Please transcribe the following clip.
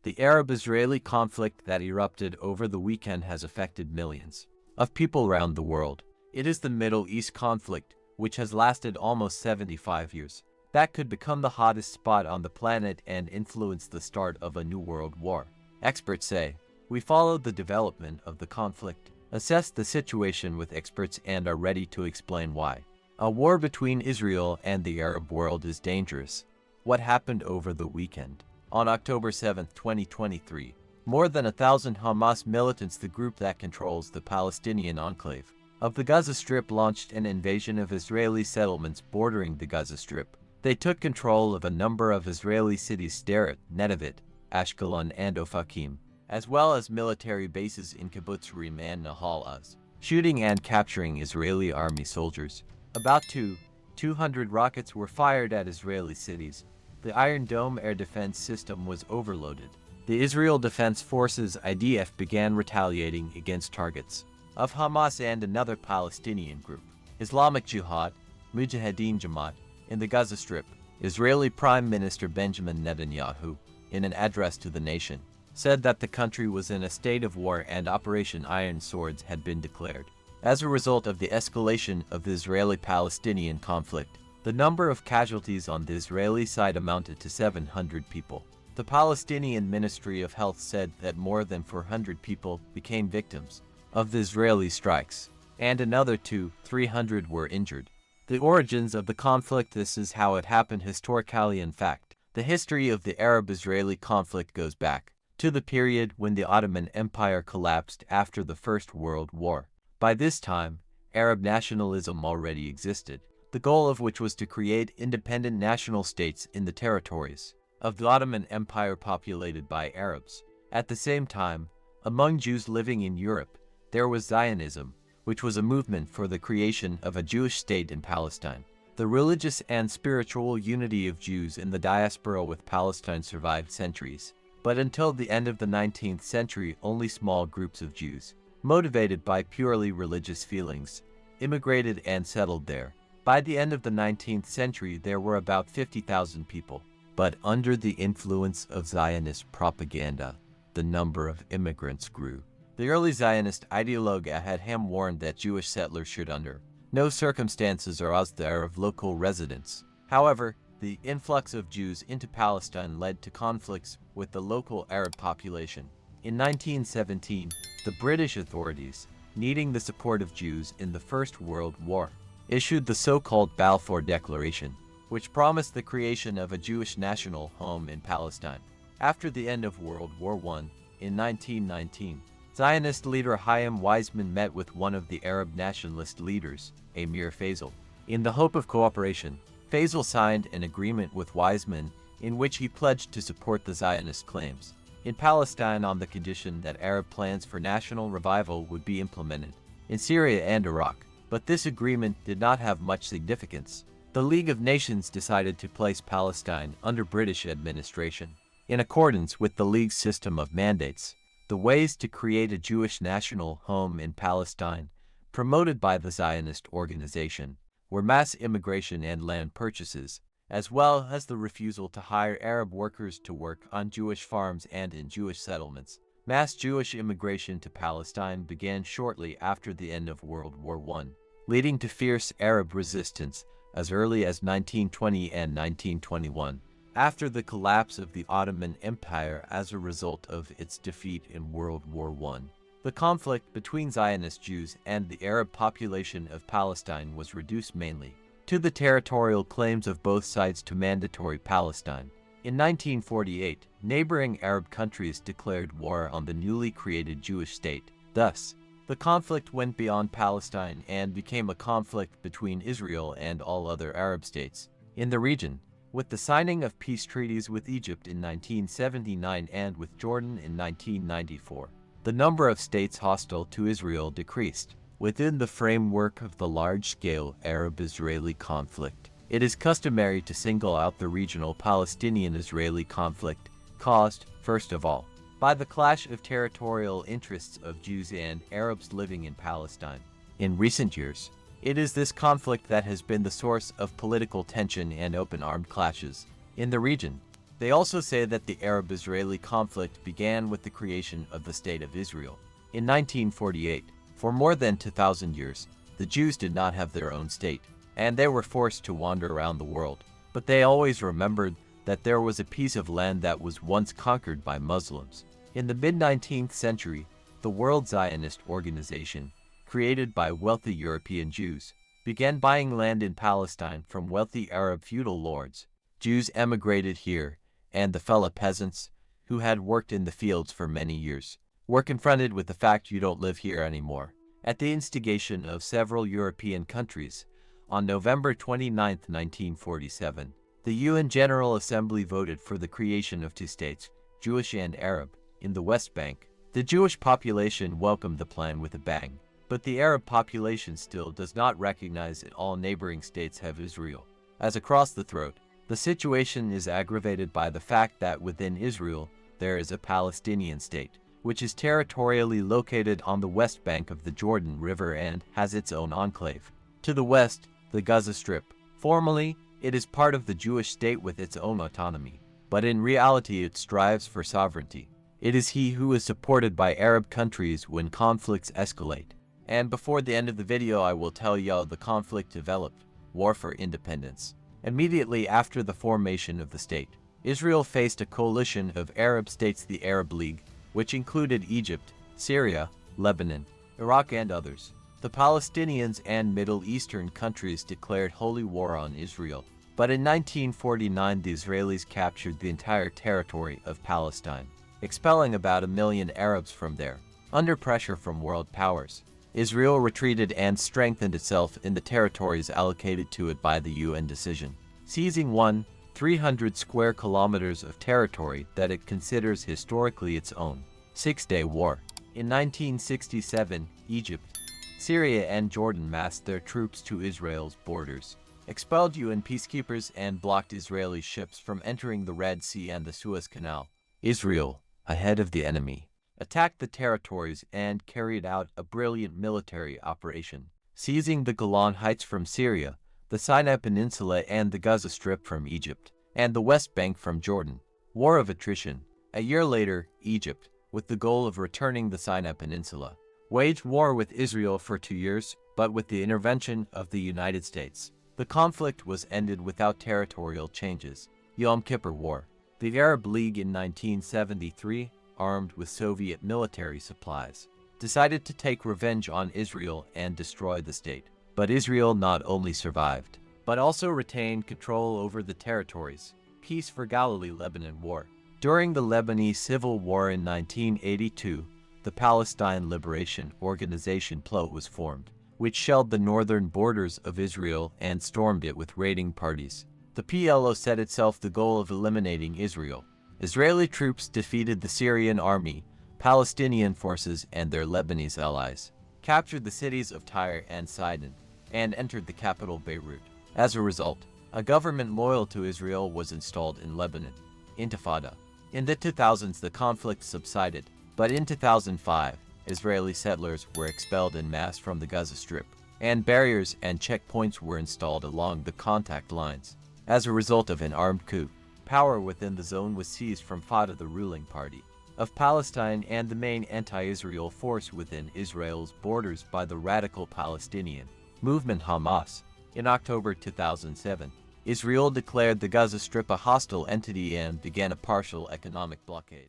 The Arab-Israeli conflict that erupted over the weekend has affected millions of people around the world. It is the Middle East conflict, which has lasted almost 75 years, that could become the hottest spot on the planet and influence the start of a new world war. Experts say, "We followed the development of the conflict, assessed the situation with experts and are ready to explain why. A war between Israel and the Arab world is dangerous." What happened over the weekend? On October 7, 2023, more than 1,000 Hamas militants, the group that controls the Palestinian enclave of the Gaza Strip, launched an invasion of Israeli settlements bordering the Gaza Strip. They took control of a number of Israeli cities: Sderot, Netivot, Ashkelon, and Ofakim, as well as military bases in Kibbutz Rim and Nahal Oz, shooting and capturing Israeli army soldiers. About 200 rockets were fired at Israeli cities. The Iron Dome air defense system was overloaded. The Israel Defense Forces (IDF) began retaliating against targets of Hamas and another Palestinian group, Islamic Jihad, Mujahideen Jamaat, in the Gaza Strip. Israeli Prime Minister Benjamin Netanyahu, in an address to the nation, said that the country was in a state of war and Operation Iron Swords had been declared. As a result of the escalation of the Israeli-Palestinian conflict, the number of casualties on the Israeli side amounted to 700 people. The Palestinian Ministry of Health said that more than 400 people became victims of the Israeli strikes, and another 300 were injured. The origins of the conflict: this is how it happened historically. In fact, the history of the Arab-Israeli conflict goes back to the period when the Ottoman Empire collapsed after the First World War. By this time, Arab nationalism already existed, the goal of which was to create independent national states in the territories of the Ottoman Empire populated by Arabs. At the same time, among Jews living in Europe, there was Zionism, which was a movement for the creation of a Jewish state in Palestine. The religious and spiritual unity of Jews in the diaspora with Palestine survived centuries, but until the end of the 19th century, only small groups of Jews, motivated by purely religious feelings, immigrated and settled there. By the end of the 19th century, there were about 50,000 people. But under the influence of Zionist propaganda, the number of immigrants grew. The early Zionist ideologue had warned that Jewish settlers should under no circumstances arouse the Arab of local residents. However, the influx of Jews into Palestine led to conflicts with the local Arab population. In 1917, the British authorities, needing the support of Jews in the First World War, issued the so-called Balfour Declaration, which promised the creation of a Jewish national home in Palestine. After the end of World War I, in 1919, Zionist leader Chaim Weizmann met with one of the Arab nationalist leaders, Amir Faisal. In the hope of cooperation, Faisal signed an agreement with Weizmann in which he pledged to support the Zionist claims in Palestine on the condition that Arab plans for national revival would be implemented in Syria and Iraq. But this agreement did not have much significance. The League of Nations decided to place Palestine under British administration. In accordance with the League's system of mandates, the ways to create a Jewish national home in Palestine, promoted by the Zionist organization, were mass immigration and land purchases, as well as the refusal to hire Arab workers to work on Jewish farms and in Jewish settlements. Mass Jewish immigration to Palestine began shortly after the end of World War I, leading to fierce Arab resistance as early as 1920 and 1921. After the collapse of the Ottoman Empire as a result of its defeat in World War I, the conflict between Zionist Jews and the Arab population of Palestine was reduced mainly to the territorial claims of both sides to mandatory Palestine. In 1948, neighboring Arab countries declared war on the newly created Jewish state. Thus, the conflict went beyond Palestine and became a conflict between Israel and all other Arab states in the region. With the signing of peace treaties with Egypt in 1979 and with Jordan in 1994, the number of states hostile to Israel decreased. Within the framework of the large-scale Arab-Israeli conflict, it is customary to single out the regional Palestinian-Israeli conflict caused, first of all, by the clash of territorial interests of Jews and Arabs living in Palestine. In recent years, it is this conflict that has been the source of political tension and open armed clashes in the region. They also say that the Arab-Israeli conflict began with the creation of the State of Israel. In 1948, for more than 2,000 years, the Jews did not have their own state, and they were forced to wander around the world. But they always remembered that there was a piece of land that was once conquered by Muslims. In the mid-19th century, the World Zionist Organization, created by wealthy European Jews, began buying land in Palestine from wealthy Arab feudal lords. Jews emigrated here, and the fellow peasants, who had worked in the fields for many years, were confronted with the fact you don't live here anymore. At the instigation of several European countries, on November 29, 1947, the UN General Assembly voted for the creation of two states, Jewish and Arab, in the West Bank. The Jewish population welcomed the plan with a bang, but the Arab population still does not recognize that all neighboring states have Israel. As across the throat, the situation is aggravated by the fact that within Israel there is a Palestinian state, which is territorially located on the west bank of the Jordan River and has its own enclave. To the west, the Gaza Strip. Formally, it is part of the Jewish state with its own autonomy, but in reality it strives for sovereignty. It is he who is supported by Arab countries when conflicts escalate. And before the end of the video, I will tell you how the conflict developed, war for independence. Immediately after the formation of the state, Israel faced a coalition of Arab states, the Arab League, which included Egypt, Syria, Lebanon, Iraq, and others. The Palestinians and Middle Eastern countries declared holy war on Israel. But in 1949, the Israelis captured the entire territory of Palestine, expelling about 1 million Arabs from there. Under pressure from world powers, Israel retreated and strengthened itself in the territories allocated to it by the UN decision, seizing 300 square kilometers of territory that it considers historically its own. Six-Day War. In 1967, Egypt, Syria, and Jordan massed their troops to Israel's borders, expelled UN peacekeepers, and blocked Israeli ships from entering the Red Sea and the Suez Canal. Israel, ahead of the enemy, attacked the territories and carried out a brilliant military operation, seizing the Golan Heights from Syria, the Sinai Peninsula and the Gaza Strip from Egypt, and the West Bank from Jordan. War of attrition. A year later, Egypt, with the goal of returning the Sinai Peninsula, waged war with Israel for 2 years, but with the intervention of the United States, the conflict was ended without territorial changes. Yom Kippur War. The Arab League in 1973, armed with Soviet military supplies, decided to take revenge on Israel and destroy the state. But Israel not only survived, but also retained control over the territories. Peace for Galilee-Lebanon War. During the Lebanese Civil War in 1982, the Palestine Liberation Organization PLO was formed, which shelled the northern borders of Israel and stormed it with raiding parties. The PLO set itself the goal of eliminating Israel. Israeli troops defeated the Syrian army, Palestinian forces, and their Lebanese allies, captured the cities of Tyre and Sidon, and entered the capital Beirut. As a result, a government loyal to Israel was installed in Lebanon. Intifada. In the 2000s, the conflict subsided, but in 2005, Israeli settlers were expelled en masse from the Gaza Strip, and barriers and checkpoints were installed along the contact lines. As a result of an armed coup, power within the zone was seized from Fatah, the ruling party of Palestine, and the main anti-Israel force within Israel's borders by the radical Palestinian movement Hamas. In October 2007, Israel declared the Gaza Strip a hostile entity and began a partial economic blockade.